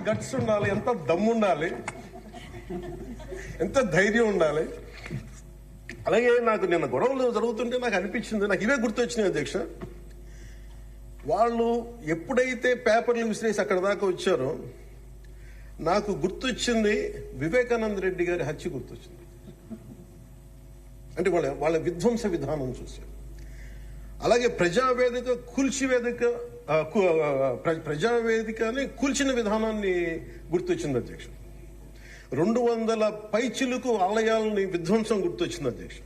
Guts ఉండాలి, ఎంత దమ్ము ఉండాలి, ఎంత ధైర్యం ఉండాలి. అలాగే నాకు నిన్న గొడవలు జరుగుతుంటే నాకు అనిపించింది, నాకు ఇవే గుర్తొచ్చినాయి అధ్యక్ష. వాళ్ళు ఎప్పుడైతే పేపర్లు విసిరేసి అక్కడ దాకా వచ్చారో నాకు గుర్తొచ్చింది వివేకానంద రెడ్డి గారి హత్య గుర్తొచ్చింది. అంటే వాళ్ళ విధ్వంస విధానం చూశారు. అలాగే ప్రజావేదికని కూల్చిన విధానాన్ని గుర్తొచ్చింది అధ్యక్ష. 200 పైచిలుకు ఆలయాలని విధ్వంసం గుర్తొచ్చింది అధ్యక్ష.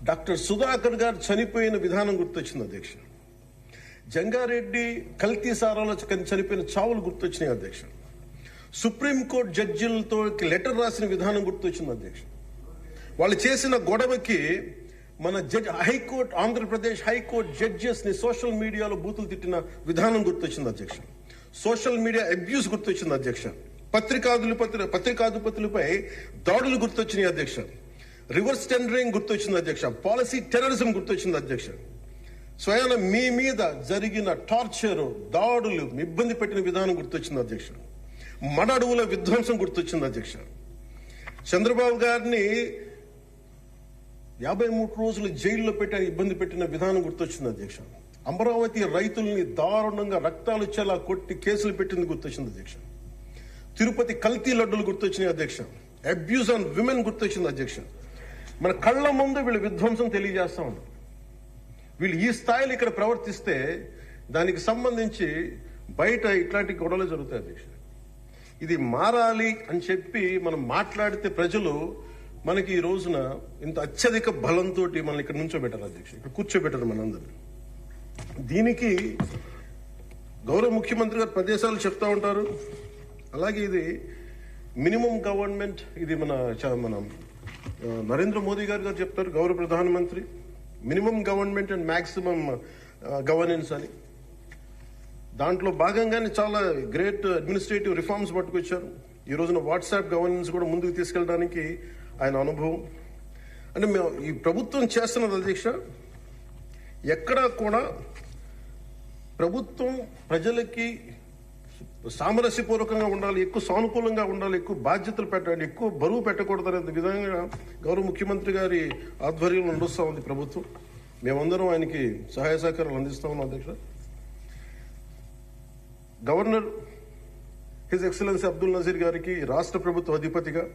డాక్టర్ సుధాకర్ గారు చనిపోయిన విధానం గుర్తొచ్చింది అధ్యక్ష. జంగారెడ్డి కల్తీ సారాలో చనిపోయిన చావులు గుర్తొచ్చినాయి అధ్యక్ష. సుప్రీంకోర్టు జడ్జిలతో లెటర్ రాసిన విధానం గుర్తొచ్చింది అధ్యక్ష. వాళ్ళు చేసిన గొడవకి మన హైకోర్టు, ఆంధ్రప్రదేశ్ హైకోర్టు జడ్జెస్ ని సోషల్ మీడియాలో బూతులు తిట్టిన విధానం గుర్తొచ్చింది అధ్యక్ష. సోషల్ మీడియా అబ్యూస్ గుర్తొచ్చింది అధ్యక్ష. పత్రికాధిపతులపై దాడులు గుర్తొచ్చినాయి అధ్యక్ష. రివర్స్ టెండరింగ్ గుర్తొచ్చింది అధ్యక్ష. పాలసీ టెర్రరిజం గుర్తొచ్చింది అధ్యక్ష. స్వయాన మీ మీద జరిగిన టార్చర్, దాడులు, ఇబ్బంది పెట్టిన విధానం గుర్తొచ్చింది అధ్యక్ష. మడ అడవుల విధ్వంసం గుర్తొచ్చింది అధ్యక్ష. చంద్రబాబు గారిని 53 రోజులు జైల్లో పెట్టి ఇబ్బంది పెట్టిన విధానం గుర్తొచ్చింది అధ్యక్ష. అమరావతి రైతుల్ని దారుణంగా రక్తాలు వచ్చేలా కొట్టి కేసులు పెట్టింది గుర్తొచ్చింది అధ్యక్ష. తిరుపతి కల్తీ లడ్డులు గుర్తొచ్చినాయి అధ్యక్ష. అబ్యూస్ ఆన్ విమెన్ గుర్తొచ్చింది అధ్యక్ష. మన కళ్ళ ముందు వీళ్ళు విధ్వంసం తెలియజేస్తా ఉన్నారు. వీళ్ళు ఈ స్థాయిలో ఇక్కడ ప్రవర్తిస్తే దానికి సంబంధించి బయట ఇట్లాంటి గొడవలు జరుగుతాయి అధ్యక్ష. ఇది మారాలి అని చెప్పి మనం మాట్లాడితే ప్రజలు మనకి ఈ రోజున ఇంత అత్యధిక బలంతో మనల్ని ఇక్కడ నుంచోబెట్టారు అధ్యక్ష, ఇక్కడ కూర్చోబెట్టారు మనందరూ. దీనికి గౌరవ ముఖ్యమంత్రి గారు ప్రదేశాలు చెప్తా ఉంటారు. అలాగే ఇది మినిమం గవర్నమెంట్, ఇది మన నరేంద్ర మోదీ గారు చెప్తారు, గౌరవ ప్రధానమంత్రి, minimum government and maximum governance అని. దాంట్లో భాగంగానే చాలా గ్రేట్ అడ్మినిస్ట్రేటివ్ రిఫార్మ్స్ పట్టుకొచ్చారు. ఈ రోజున వాట్సాప్ గవర్నెన్స్ కూడా ముందుకు తీసుకెళ్ళడానికి ఆయన అనుభవం. అంటే మేము ఈ ప్రభుత్వం చేస్తున్నది అధ్యక్ష, ఎక్కడా కూడా ప్రభుత్వం ప్రజలకి సామరస్యపూర్వకంగా ఉండాలి, ఎక్కువ సానుకూలంగా ఉండాలి, ఎక్కువ బాధ్యతలు పెట్టాలి, ఎక్కువ బరువు పెట్టకూడదు అనే విధంగా గౌరవ ముఖ్యమంత్రి గారి ఆధ్వర్యంలో నడుస్తూ ఉంది ప్రభుత్వం. మేమందరం ఆయనకి సహాయ సహకారాలు అందిస్తా ఉన్నాం అధ్యక్ష. Governor his excellency Abdul Nazir గారికి రాష్ట్ర ప్రభుత్వ అధిపతిగా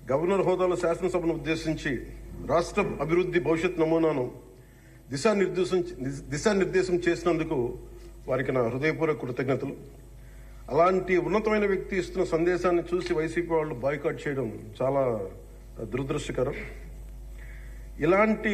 గవర్నర్ హోదాలో శాసనసభను ఉద్దేశించి రాష్ట్ర అభివృద్ధి భవిష్యత్ నమూనాను దిశానిర్దేశం చేసినందుకు వారికి నా హృదయపూర్వక కృతజ్ఞతలు. అలాంటి ఉన్నతమైన వ్యక్తి ఇస్తున్న సందేశాన్ని చూసి వైసీపీ వాళ్ళు బాయ్కాట్ చేయడం చాలా దురదృష్టకరం. ఇలాంటి